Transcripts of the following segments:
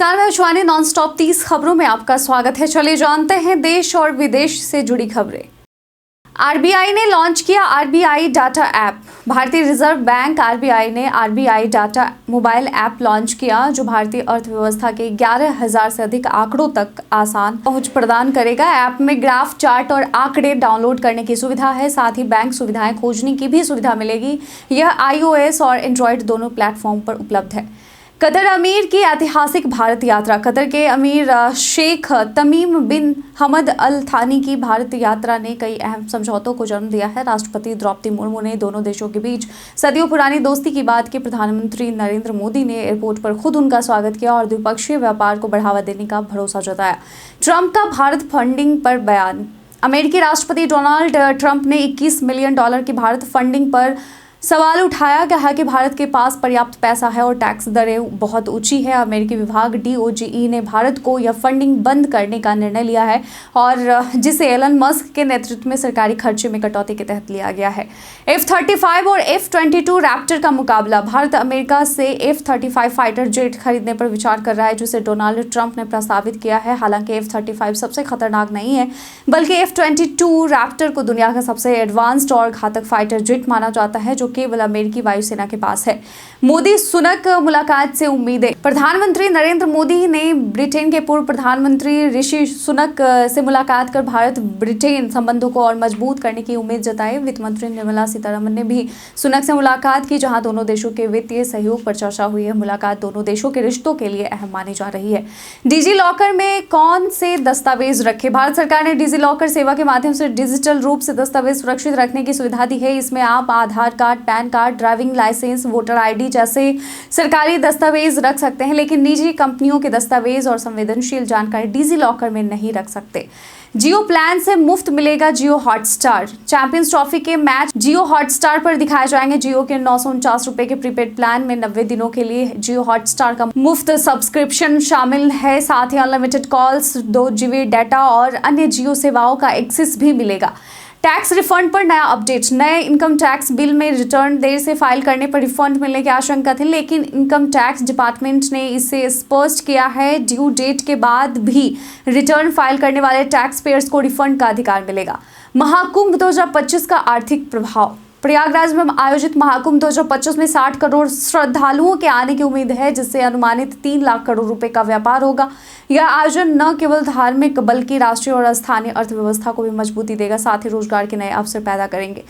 नमस्कार, मैं Shivani. Non stop 30 खबरों में आपका स्वागत है। चलिए जानते हैं देश और विदेश से जुड़ी खबरें। आरबीआई ने लॉन्च किया आरबीआई डाटा ऐप। भारतीय रिजर्व बैंक आरबीआई ने RBI data mobile app launch किया, जो भारतीय अर्थव्यवस्था के 11,000 से अधिक आंकड़ों तक आसान पहुंच प्रदान करेगा। ऐप में ग्राफ, चार्ट और आंकड़े डाउनलोड करने की सुविधा है। साथ ही बैंक सुविधाएं खोजने की भी सुविधा मिलेगी। यह iOS और एंड्रॉयड दोनों प्लेटफॉर्म पर उपलब्ध है। कतर अमीर की ऐतिहासिक भारत यात्रा। कतर के अमीर शेख तमीम बिन हमद अल थानी की भारत यात्रा ने कई अहम समझौतों को जन्म दिया है। राष्ट्रपति द्रौपदी मुर्मू ने दोनों देशों के बीच सदियों पुरानी दोस्ती की बात की। प्रधानमंत्री नरेंद्र मोदी ने एयरपोर्ट पर खुद उनका स्वागत किया और द्विपक्षीय व्यापार को बढ़ावा देने का भरोसा जताया। ट्रंप का भारत फंडिंग पर बयान। अमेरिकी राष्ट्रपति डोनाल्ड ट्रंप ने $21 मिलियन की भारत फंडिंग पर सवाल उठाया। कहा कि भारत के पास पर्याप्त पैसा है और टैक्स दरें बहुत ऊंची है। अमेरिकी विभाग DOGE ने भारत को यह फंडिंग बंद करने का निर्णय लिया है, और जिसे एलन मस्क के नेतृत्व में सरकारी खर्चे में कटौती के तहत लिया गया है। F-35 और F-22 रैप्टर का मुकाबला। भारत अमेरिका से F-35 फाइटर जेट खरीदने पर विचार कर रहा है, जिसे डोनाल्ड ट्रंप ने प्रस्तावित किया है। हालांकि F-35 सबसे खतरनाक नहीं है, बल्कि F-22 रैप्टर को दुनिया का सबसे एडवांस्ड और घातक फाइटर जेट माना जाता है, जो केवल अमेरिकी वायुसेना के पास है। मोदी सुनक मुलाकात से उम्मीदें। प्रधानमंत्री नरेंद्र मोदी ने ब्रिटेन के पूर्व प्रधानमंत्री ऋषि सुनक से मुलाकात कर भारत ब्रिटेन संबंधों को और मजबूत करने की उम्मीद जताई। वित्त मंत्री निर्मला सीतारमण ने भी सुनक से मुलाकात की, जहां दोनों देशों के वित्तीय सहयोग पर चर्चा हुई है। मुलाकात दोनों देशों के रिश्तों के लिए अहम मानी जा रही है। डिजी लॉकर में कौन से दस्तावेज रखे। भारत सरकार ने डिजी लॉकर सेवा के माध्यम से डिजिटल रूप से दस्तावेज सुरक्षित रखने की सुविधा दी है। इसमें आप Aadhaar card, PAN card, driving licence, voter ID जैसे सरकारी दस्तावेज रख सकते हैं, लेकिन निजी कंपनियों के दस्तावेज और संवेदनशील जानकारी डिजी लॉकर में नहीं रख सकते। जियो प्लान से मुफ्त मिलेगा जियो हॉटस्टार। चैंपियंस ट्रॉफी के मैच जियो हॉटस्टार पर दिखाए जाएंगे। जियो के 949 रुपए के प्रीपेड प्लान में 90 दिनों के लिए जियो हॉटस्टार का मुफ्त सब्सक्रिप्शन शामिल है। साथ ही अनलिमिटेड कॉल्स, 2 GB डाटा और अन्य जियो सेवाओं का एक्सेस भी मिलेगा। टैक्स रिफंड पर नया अपडेट। नए इनकम टैक्स बिल में रिटर्न देर से फाइल करने पर रिफंड मिलने की आशंका थी, लेकिन इनकम टैक्स डिपार्टमेंट ने इसे स्पष्ट किया है। ड्यू डेट के बाद भी रिटर्न फाइल करने वाले टैक्स पेयर्स को रिफंड का अधिकार मिलेगा। महाकुंभ 2025 का आर्थिक प्रभाव। प्रयागराज में आयोजित महाकुंभ 2025 में 60 करोड़ श्रद्धालुओं के आने की उम्मीद है, जिससे अनुमानित 3 लाख करोड़ रुपए का व्यापार होगा। यह आयोजन न केवल धार्मिक बल्कि राष्ट्रीय और स्थानीय अर्थव्यवस्था को भी मजबूती देगा, साथ ही रोजगार के नए अवसर पैदा करेंगे।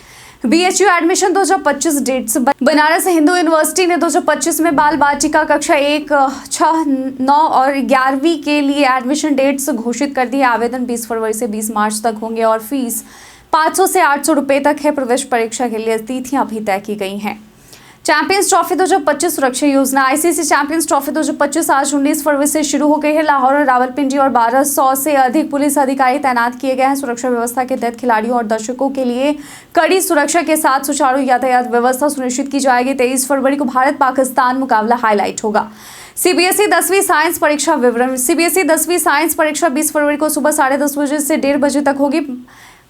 BHU admission 2025 dates. Banaras Hindu university ने 2025 में बाल बालिका कक्षा 1, 6, 9 और 11वीं के लिए एडमिशन डेट्स घोषित कर दी है। आवेदन 20 फरवरी से 20 मार्च तक होंगे और फीस 500 से 800 रुपए तक है। प्रवेश परीक्षा के लिए तिथियां भी तय की गई हैं। चैंपियंस ट्रॉफी 2025 सुरक्षा योजना। ICC चैंपियंस ट्रॉफी 2025 आज 19 फरवरी से शुरू हो गई है। लाहौर और रावलपिंडी और 1200 से अधिक पुलिस अधिकारी तैनात किए गए हैं। सुरक्षा व्यवस्था के तहत खिलाड़ियों और दर्शकों के लिए कड़ी सुरक्षा के साथ सुचारू यातायात व्यवस्था सुनिश्चित की जाएगी। 23 फरवरी को भारत पाकिस्तान मुकाबला हाईलाइट होगा। CBSE 10वीं साइंस परीक्षा विवरण। CBSE 10वीं साइंस परीक्षा 20 फरवरी को सुबह 10:30 बजे से 1:30 बजे तक होगी।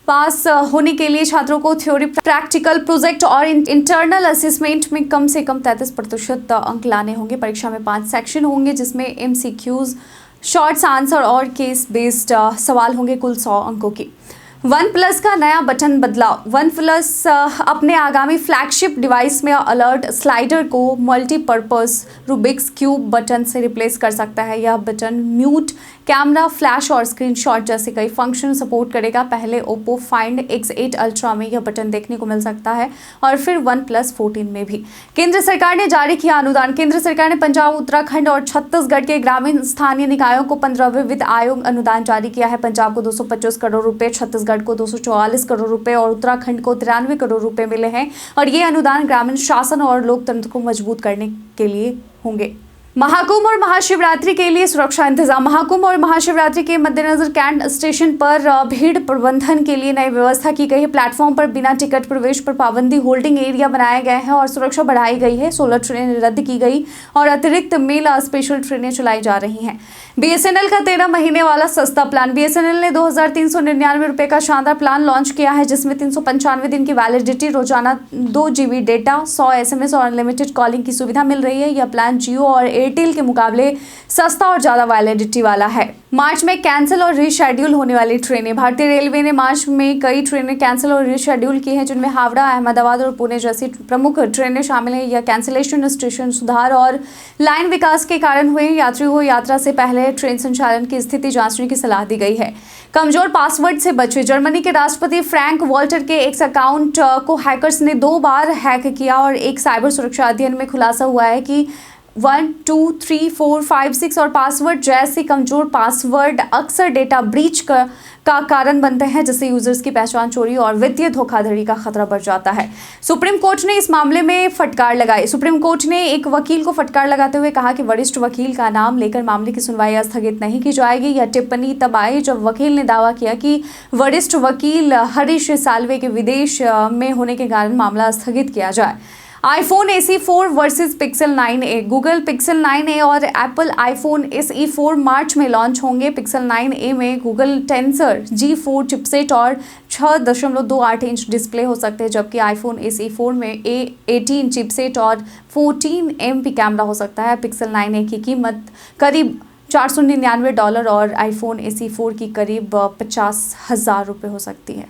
पास होने के लिए छात्रों को थ्योरी, प्रैक्टिकल, प्रोजेक्ट और इंटरनल असेसमेंट में कम से कम 33% अंक लाने होंगे। परीक्षा में 5 सेक्शन होंगे, जिसमें MCQs, शॉर्ट्स आंसर और केस बेस्ड सवाल होंगे। कुल 100 अंकों की। OnePlus का नया बटन बदलाव। OnePlus अपने आगामी फ्लैगशिप डिवाइस में अलर्ट स्लाइडर को मल्टीपर्पज रूबिक्स क्यूब बटन से रिप्लेस कर सकता है। यह बटन म्यूट, कैमरा, फ्लैश और स्क्रीनशॉट जैसे कई फंक्शन सपोर्ट करेगा। पहले Oppo Find X8 Ultra में यह बटन देखने को मिल सकता है और फिर OnePlus 14 में भी। केंद्र सरकार ने जारी किया अनुदान। केंद्र सरकार ने पंजाब, उत्तराखंड और छत्तीसगढ़ के ग्रामीण स्थानीय निकायों को 15वें वित्त आयोग अनुदान जारी किया है। पंजाब को 225 करोड़ रुपए, छत्तीसगढ़ को 244 करोड़ रुपए और उत्तराखंड को 93 करोड़ रुपए मिले हैं, और ये अनुदान ग्रामीण शासन और लोकतंत्र को मजबूत करने के लिए होंगे। महाकुंभ और महाशिवरात्रि के लिए सुरक्षा इंतजाम। महाकुंभ और महाशिवरात्रि के मद्देनजर कैंट स्टेशन पर भीड़ प्रबंधन के लिए नई व्यवस्था की गई है। प्लेटफॉर्म पर बिना टिकट प्रवेश पर पाबंदी, होल्डिंग एरिया बनाए गए हैं और सुरक्षा बढ़ाई गई है। 16 ट्रेनें रद्द की गई और अतिरिक्त मेला स्पेशल ट्रेनें चलाई जा रही हैं। BSNL का 13 महीने वाला सस्ता प्लान। BSNL ने 2399 रुपए का शानदार प्लान लॉन्च किया है, जिसमें 395 दिन की वैलिडिटी, रोजाना 2 GB डेटा, 100 SMS और अनलिमिटेड कॉलिंग की सुविधा मिल रही है। यह प्लान जियो और एयरटेल के मुकाबले सस्ता और ज़्यादा वैलिडिटी वाला है। मार्च में कैंसिल और रीशेड्यूल होने वाली ट्रेनें। भारतीय रेलवे ने मार्च में कई ट्रेनें कैंसिल और रीशेड्यूल की हैं, जिनमें हावड़ा, अहमदाबाद और पुणे जैसी प्रमुख ट्रेनें शामिल हैं। यह कैंसिलेशन स्टेशन सुधार और लाइन विकास के कारण हुए। यात्रियों को यात्रा से पहले ट्रेन संचालन की स्थिति जांचने की सलाह दी गई है। कमजोर पासवर्ड से बचे। जर्मनी के राष्ट्रपति फ्रैंक वॉल्टर के एक्स अकाउंट को हैकर्स ने 2 बार हैक किया और एक साइबर सुरक्षा अध्ययन में खुलासा हुआ है कि 1, 2, 3, 4, 5, 6 और पासवर्ड जैसे कमजोर पासवर्ड अक्सर डेटा ब्रीच का कारण बनते हैं, जिससे यूजर्स की पहचान चोरी और वित्तीय धोखाधड़ी का खतरा बढ़ जाता है। सुप्रीम कोर्ट ने इस मामले में फटकार लगाई। सुप्रीम कोर्ट ने एक वकील को फटकार लगाते हुए कहा कि वरिष्ठ वकील का नाम लेकर मामले की सुनवाई स्थगित नहीं की जाएगी। यह टिप्पणी तब आई जब वकील ने दावा किया कि वरिष्ठ वकील हरीश साल्वे के विदेश में होने के कारण मामला स्थगित किया जाए। IPhone SE4 versus pixel 9a। Google pixel 9a और एप्पल आईफोन SE4 मार्च में लॉन्च होंगे। पिक्सल 9a में गूगल टेंसर G4 चिपसेट और 6.28 इंच डिस्प्ले हो सकते हैं, जबकि आईफोन SE4 में A18 चिपसेट और 14 MP कैमरा हो सकता है। पिक्सल 9a की कीमत करीब $499 और आईफोन SE4 की करीब 50,000 रुपये हो सकती है।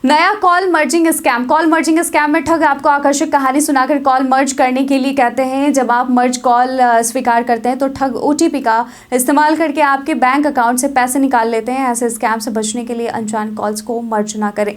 नया call merging scam. Call merging scam में ठग आपको आकर्षक कहानी सुनाकर कॉल मर्ज करने के लिए कहते हैं। जब आप मर्ज कॉल स्वीकार करते हैं तो ठग OTP का इस्तेमाल करके आपके बैंक अकाउंट से पैसे निकाल लेते हैं। ऐसे स्कैम से बचने के लिए अनजान कॉल्स को मर्ज ना करें।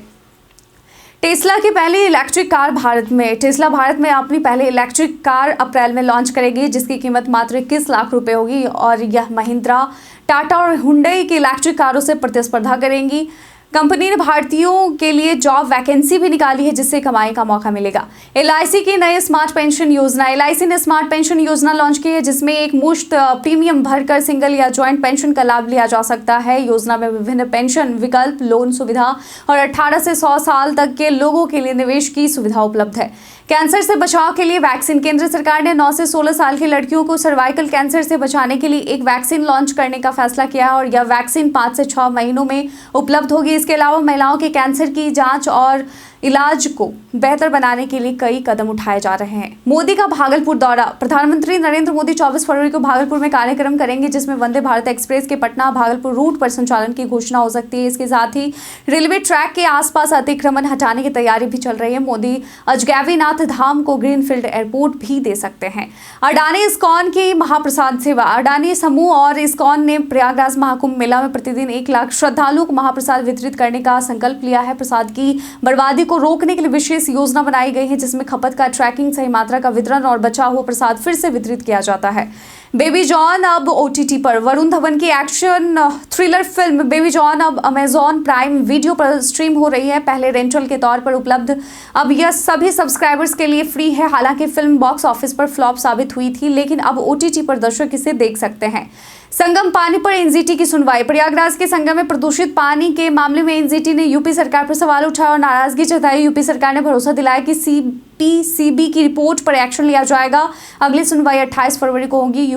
टेस्ला की पहली इलेक्ट्रिक कार भारत में। टेस्ला भारत में अपनी पहली इलेक्ट्रिक कार अप्रैल में लॉन्च करेगी, जिसकी कीमत मात्र 21 लाख रुपए होगी और यह महिंद्रा, टाटा और हुंडई की इलेक्ट्रिक कारों से प्रतिस्पर्धा करेंगी। कंपनी ने भारतीयों के लिए जॉब वैकेंसी भी निकाली है, जिससे कमाई का मौका मिलेगा। LIC की नई स्मार्ट पेंशन योजना। LIC ने स्मार्ट पेंशन योजना लॉन्च की है, जिसमें एक मुश्त प्रीमियम भरकर सिंगल या ज्वाइंट पेंशन का लाभ लिया जा सकता है। योजना में विभिन्न पेंशन विकल्प, लोन सुविधा और 18 से 100 साल तक के लोगों के लिए निवेश की सुविधा उपलब्ध है। कैंसर से बचाव के लिए वैक्सीन। केंद्र सरकार ने 9 से 16 साल की लड़कियों को सर्वाइकल कैंसर से बचाने के लिए एक वैक्सीन लॉन्च करने का फैसला किया है और यह वैक्सीन 5 से 6 महीनों में उपलब्ध होगी। इसके अलावा महिलाओं के कैंसर की जांच और इलाज को बेहतर बनाने के लिए कई कदम उठाए जा रहे हैं। मोदी का भागलपुर दौरा। प्रधानमंत्री नरेंद्र मोदी 24 फरवरी को भागलपुर में कार्यक्रम करेंगे, जिसमें वंदे भारत एक्सप्रेस के पटना भागलपुर रूट पर संचालन की घोषणा हो सकती है। इसके साथ ही रेलवे ट्रैक के आसपास अतिक्रमण हटाने की तैयारी भी चल रही है। मोदी अजगैबीनाथ धाम को ग्रीनफील्ड एयरपोर्ट भी दे सकते हैं। अडानी इस्कॉन की महाप्रसाद सेवा। अडानी समूह और इस्कॉन ने प्रयागराज महाकुंभ मेला में प्रतिदिन 1 लाख श्रद्धालुओं को महाप्रसाद वितरित करने का संकल्प लिया है। प्रसाद की बर्बादी को रोकने के लिए विशेष योजना बनाई गई है, जिसमें खपत का ट्रैकिंग, सही मात्रा का वितरण और बचा हुआ प्रसाद फिर से वितरित किया जाता है। बेबी जॉन अब OTT पर। वरुण धवन की action thriller film baby John अब अमेजॉन प्राइम वीडियो पर स्ट्रीम हो रही है। पहले रेंटल के तौर पर उपलब्ध, अब यह सभी सब्सक्राइबर्स के लिए फ्री है। हालांकि फिल्म बॉक्स ऑफिस पर फ्लॉप साबित हुई थी, लेकिन अब OTT पर दर्शक इसे देख सकते हैं। संगम पानी पर NGT की सुनवाई। प्रयागराज के संगम में प्रदूषित पानी के मामले में NGT ने यूपी सरकार पर सवाल उठाया और नाराजगी जताई। यूपी सरकार ने भरोसा दिलाया कि CPCB की रिपोर्ट पर एक्शन लिया जाएगा। अगली सुनवाई 28 फरवरी को होगी।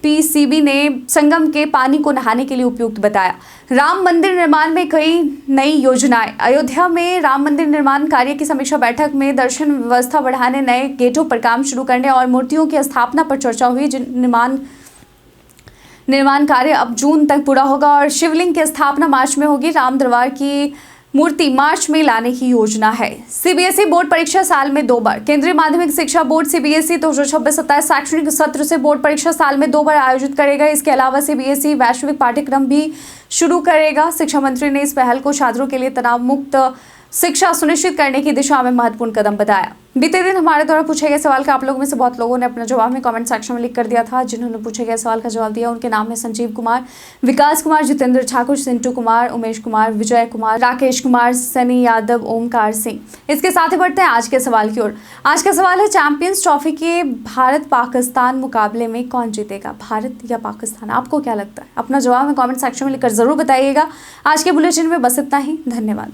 PCB ने संगम के पानी को नहाने के लिए उपयुक्त बताया। राम मंदिर निर्माण में कई नई योजनाएं। अयोध्या में राम मंदिर निर्माण कार्य की समीक्षा बैठक में दर्शन व्यवस्था बढ़ाने, नए गेटों पर काम शुरू करने और मूर्तियों की स्थापना पर चर्चा हुई। निर्माण कार्य अब जून तक पूरा होगा और शिवलिंग की स्थापना मार्च में होगी। राम दरबार की मूर्ति मार्च में लाने की योजना है। CBSE बोर्ड परीक्षा साल में 2 बार। केंद्रीय माध्यमिक शिक्षा बोर्ड CBSE 2026-27 शैक्षणिक सत्र से बोर्ड परीक्षा साल में 2 बार आयोजित करेगा। इसके अलावा CBSE वैश्विक पाठ्यक्रम भी शुरू करेगा। शिक्षा मंत्री ने इस पहल को छात्रों के लिए तनाव मुक्त शिक्षा सुनिश्चित करने की दिशा में महत्वपूर्ण कदम बताया। बीते दिन हमारे द्वारा पूछे गए सवाल का आप लोगों में से बहुत लोगों ने अपना जवाब में कमेंट सेक्शन में लिख कर दिया था। जिन्होंने पूछे गए सवाल का जवाब दिया उनके नाम है संजीव कुमार, विकास कुमार, जितेंद्र ठाकुर, सिंटू कुमार, उमेश कुमार, विजय कुमार, राकेश कुमार, सनी यादव, ओमकार सिंह। इसके साथ ही बढ़ते हैं आज के सवाल की ओर। आज का सवाल है, चैंपियंस ट्रॉफी के भारत पाकिस्तान मुकाबले में कौन जीतेगा, भारत या पाकिस्तान? आपको क्या लगता है? अपना जवाब में कॉमेंट सेक्शन में लिखकर जरूर बताइएगा। आज के बुलेटिन में बस इतना ही। धन्यवाद।